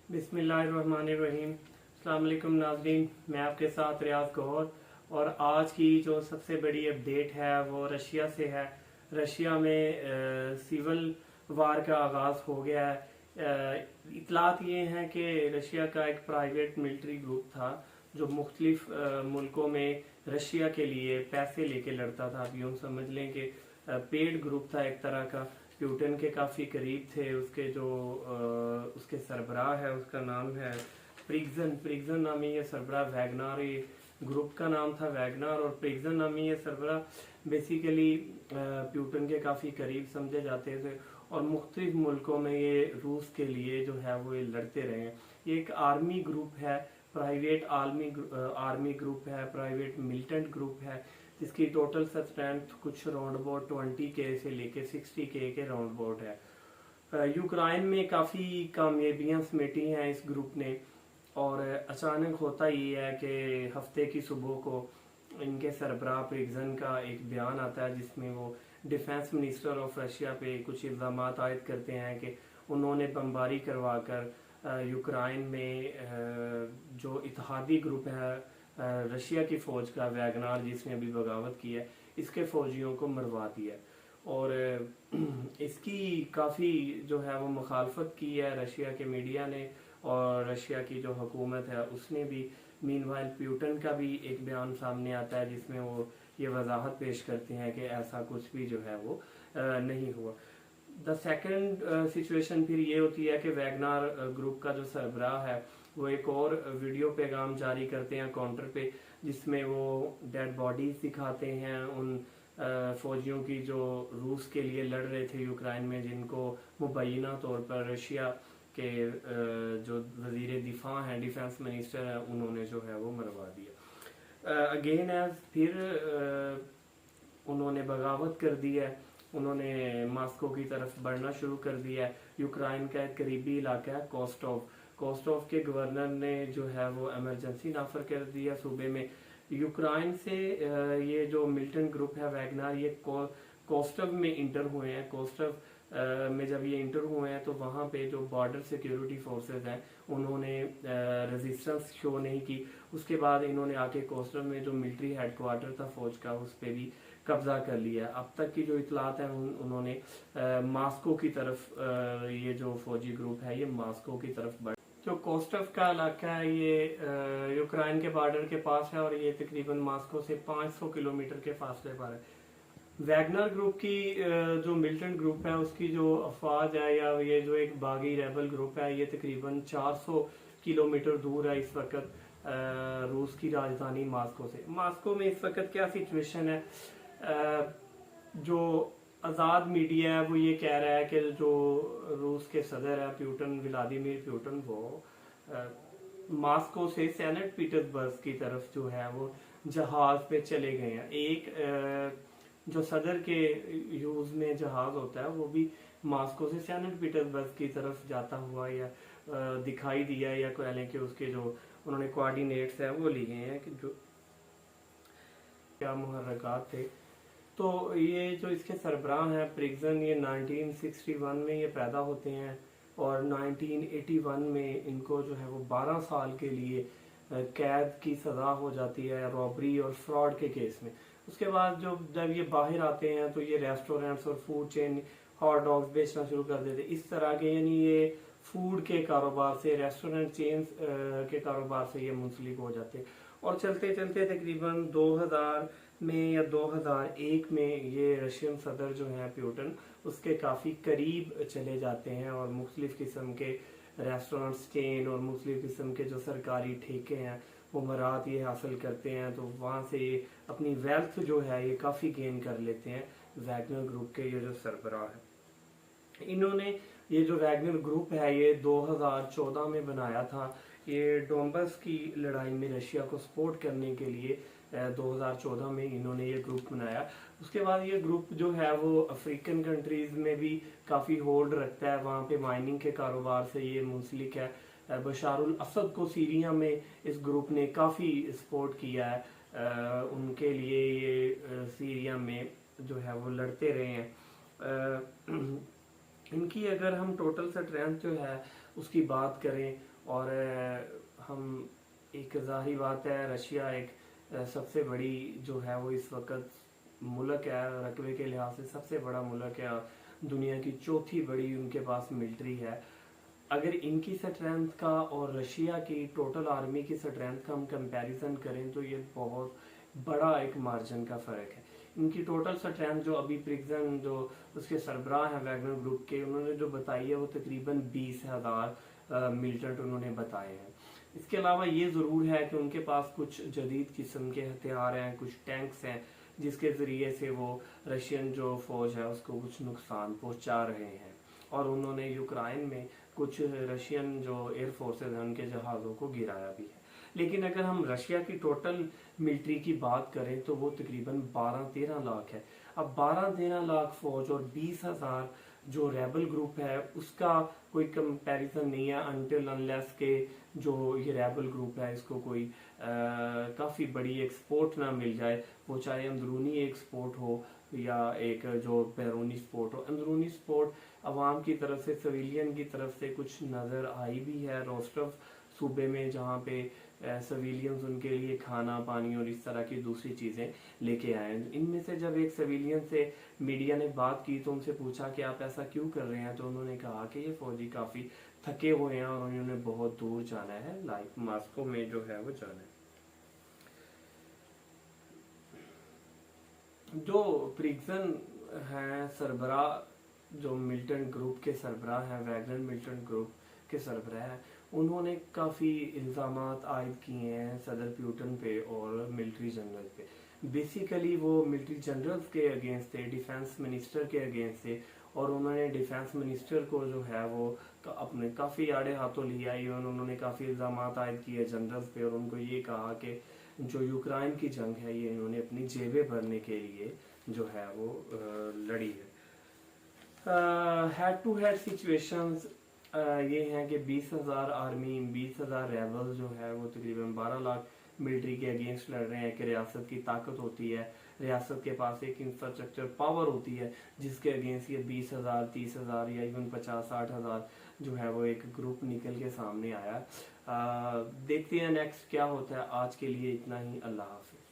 बिस्मिल्लाहिर्रहमानिर्रहीम। अस्सलाम वालेकुम नाज़रीन, मैं आपके साथ रियाज गौहर। और आज की जो सबसे बड़ी अपडेट है वो रशिया से है। रशिया में सिविल वार का आगाज़ हो गया है। इतलात ये हैं कि रशिया का एक प्राइवेट मिलिट्री ग्रुप था जो मुख्तलिफ मुल्कों में रशिया के लिए पैसे लेके लड़ता था। आप यूँ समझ लें कि पेड ग्रुप था एक तरह का। प्यूटन के काफ़ी करीब थे। उसके जो उसके सरबराह है उसका नाम है प्रिग्जन नामी ये सरबराह। वैगनार ये ग्रुप का नाम था, वैगनार, और प्रिग्जन नामी ये सरबराह बेसिकली प्यूटन के काफ़ी करीब समझे जाते थे। और मुख्तलिफ मुल्कों में ये रूस के लिए जो है वो ये लड़ते रहे हैं। ये एक आर्मी ग्रुप है, प्राइवेट आर्मी ग्रुप है, प्राइवेट मिलिटेंट ग्रुप है, जिसकी टोटल स्ट्रेंथ कुछ राउंड अबाउट 20K से लेके 60K के राउंड अबाउट है। यूक्रेन में काफ़ी कामयाबियां समेटी हैं इस ग्रुप ने। और अचानक होता ये है कि हफ्ते की सुबह को इनके सरबराह प्रिग्जन का एक बयान आता है जिसमें वो डिफेंस मिनिस्टर ऑफ रशिया पे कुछ इल्ज़ाम आयद करते हैं कि उन्होंने बमबारी करवा कर यूक्रेन में जो इत्तेहादी ग्रुप है रशिया की फ़ौज का, वैगनार, जिसने अभी बगावत की है, इसके फ़ौजियों को मरवा दिया। और इसकी काफ़ी जो है वो मुखालफत की है रशिया के मीडिया ने, और रशिया की जो हुकूमत है उसने भी। मीनवाइल प्यूटन का भी एक बयान सामने आता है जिसमें वो ये वजाहत पेश करते हैं कि ऐसा कुछ भी जो है वो नहीं हुआ। द सेकंड सिचुएशन फिर ये होती है कि वैगनार ग्रुप का जो सरबराह है वो एक और वीडियो पैगाम जारी करते हैं काउंटर पे, जिसमें वो डेड बॉडीज दिखाते हैं उन फौजियों की जो रूस के लिए लड़ रहे थे यूक्रेन में, जिनको मुबैना तौर पर रशिया के जो वजीर दिफा हैं, डिफेंस मिनिस्टर हैं, उन्होंने जो है वो मरवा दिया। अगेन एज फिर उन्होंने बगावत कर दी है। उन्होंने मॉस्को की तरफ बढ़ना शुरू कर दिया है। यूक्रेन का एक करीबी इलाका है कोस्टोव के गवर्नर ने जो है वो इमरजेंसी नाफर कर दिया सूबे में। यूक्रेन से ये जो मिलिटेंट ग्रुप है वैगनार, ये कोस्टोव में इंटर हुए हैं। कोस्टोव में जब ये इंटर हुए हैं तो वहाँ पे जो बॉर्डर सिक्योरिटी फोर्सेस हैं उन्होंने रेजिस्टेंस शो नहीं की। उसके बाद इन्होंने आके कोस्टोव में जो मिलिट्री हेडक्वार्टर था फौज का उस पर भी कब्जा कर लिया। अब तक की जो इतलात है उन्होंने मॉस्को की तरफ ये जो फौजी ग्रुप है ये मॉस्को की तरफ बढ़। जो कोस्टोव का इलाका है ये यूक्रेन के बॉर्डर के पास है और ये तकरीबन मॉस्को से 500 किलोमीटर के फासले पर है। वैगनर ग्रुप की जो मिलिटेंट ग्रुप है उसकी जो अफवाज है या ये जो एक बागी रेबल ग्रुप है ये तकरीबन 400 किलोमीटर दूर है इस वक्त रूस की राजधानी मॉस्को से। मॉस्को में इस वक्त क्या सिचुएशन है, जो आज़ाद मीडिया है वो ये कह रहा है कि जो रूस के सदर है व्लादिमीर प्यूटन, वो मॉस्को से सेंट पीटर्सबर्ग की तरफ जो है वो जहाज पे चले गए हैं। एक जो सदर के यूज में जहाज होता है वो भी मॉस्को से सेंट पीटर्सबर्ग की तरफ जाता हुआ या दिखाई दिया, या कह लें कि उसके जो उन्होंने कोऑर्डिनेट्स हैं वो लिए हैं कि जो क्या मुहर्रकात थे। तो ये जो इसके सरबराह हैं प्रिग्जन, ये 1961 में ये पैदा होते हैं और 1981 में इनको जो है वो 12 साल के लिए कैद की सज़ा हो जाती है रॉबरी और फ्रॉड के केस में। उसके बाद जब ये बाहर आते हैं तो ये रेस्टोरेंट्स और फूड चेन हॉट डॉग्स बेचना शुरू कर देते इस तरह के, यानी ये फूड के कारोबार से, रेस्टोरेंट चेन्स के कारोबार से ये मुंसलिक हो जाते। और चलते चलते तकरीबन 2000 में या 2001 में ये रशियन सदर जो है प्यूटन उसके काफ़ी करीब चले जाते हैं और मुख्तलिफ किस्म के रेस्टोरेंट चेन और मुख्तलिफ किस्म के जो सरकारी ठेके हैं वो मरात ये हासिल करते हैं। तो वहाँ से ये अपनी वेल्थ जो है ये काफ़ी गेन कर लेते हैं। वैगनर ग्रुप के ये जो सरबराह है, इन्होंने ये जो वैगनर ग्रुप है ये 2014 में बनाया था। ये डोनबास की लड़ाई में रशिया को सपोर्ट करने के लिए 2014 में इन्होंने ये ग्रुप बनाया। उसके बाद ये ग्रुप जो है वो अफ्रीकन कंट्रीज में भी काफ़ी होल्ड रखता है, वहाँ पे माइनिंग के कारोबार से ये मुंसलिक है। बशारुल असद को सीरिया में इस ग्रुप ने काफ़ी सपोर्ट किया है, उनके लिए ये सीरिया में जो है वो लड़ते रहे हैं। इनकी अगर हम टोटल स्ट्रेंथ जो है उसकी बात करें اور ہم ایک ظاہری بات ہے رشیا ایک سب سے بڑی جو ہے وہ اس وقت ملک ہے، رقبے کے لحاظ سے سب سے بڑا ملک ہے، دنیا کی چوتھی بڑی ان کے پاس ملٹری ہے۔ اگر ان کی سٹرینتھ کا اور رشیا کی ٹوٹل آرمی کی سٹرینتھ کا ہم کمپیریزن کریں تو یہ بہت بڑا ایک مارجن کا فرق ہے۔ ان کی ٹوٹل سٹرینتھ جو ابھی پریگزن جو اس کے سربراہ ہیں ویگنر گروپ کے، انہوں نے جو بتائی ہے وہ تقریباً 20,000 ملٹنٹ انہوں نے بتائے ہیں۔ اس کے علاوہ یہ ضرور ہے کہ ان کے پاس کچھ جدید قسم کے ہتھیار ہیں، کچھ ٹینکس ہیں جس کے ذریعے سے وہ رشین جو فوج ہے اس کو کچھ نقصان پہنچا رہے ہیں، اور انہوں نے یوکرائن میں کچھ رشین جو ایئر فورسز ہیں ان کے جہازوں کو گرایا بھی ہے۔ لیکن اگر ہم رشیا کی ٹوٹل ملٹری کی بات کریں تو وہ تقریباً 12-13 لاکھ ہے۔ اب 12-13 لاکھ فوج اور 20,000 جو ریبل گروپ ہے اس کا کوئی کمپیریزن نہیں ہے انٹل انلیس کہ جو یہ ریبل گروپ ہے اس کو کوئی کافی بڑی ایکسپورٹ نہ مل جائے، وہ چاہے اندرونی ایکسپورٹ ہو یا ایک جو بیرونی سپورٹ ہو۔ اندرونی سپورٹ عوام کی طرف سے، سویلین کی طرف سے کچھ نظر آئی بھی ہے روسٹف صوبے میں، جہاں پہ سویلینز ان کے لیے کھانا پانی اور اس طرح کی دوسری چیزیں لے کے آئے۔ ان میں سے جب ایک سویلین سے میڈیا نے بات کی تو ان سے پوچھا کہ آپ ایسا کیوں کر رہے ہیں، تو انہوں نے کہا کہ یہ فوجی کافی تھکے ہوئے ہیں اور انہوں نے بہت دور جانا ہے، لائک ماسکو میں جو ہے وہ جانا ہے۔ جو پریگزن ہیں سربراہ، جو ملٹنٹ گروپ کے سربراہ ہیں، ویگنر ملٹنٹ گروپ کے سربراہ ہیں، انہوں نے کافی الزامات عائد کیے ہیں صدر پیوٹن پہ اور ملٹری جنرل پہ۔ بیسیکلی وہ ملٹری جنرلز کے اگینسٹ تھے، ڈیفینس منسٹر کے اگینسٹ تھے، اور انہوں نے ڈیفینس منسٹر کو جو ہے وہ اپنے کافی آڑے ہاتھوں لیا، ایون انہوں نے کافی الزامات عائد کیے جنرلز پہ، اور ان کو یہ کہا کہ جو یوکرائن کی جنگ ہے یہ انہوں نے اپنی جیبیں بھرنے کے لیے جو ہے وہ لڑی ہے۔ ہیڈ ٹو ہیڈ سچویشنز یہ ہیں کہ 20,000 آرمی، 20,000 ریبل جو ہے وہ تقریباً 12 لاکھ ملٹری کے اگینسٹ لڑ رہے ہیں۔ کہ ریاست کی طاقت ہوتی ہے، ریاست کے پاس ایک انفراسٹرکچر پاور ہوتی ہے جس کے اگینسٹ یہ 20,000 30,000 یا ایون 50-60,000 جو ہے وہ ایک گروپ نکل کے سامنے آیا۔ دیکھتے ہیں نیکسٹ کیا ہوتا ہے۔ آج کے لیے اتنا ہی، اللہ حافظ۔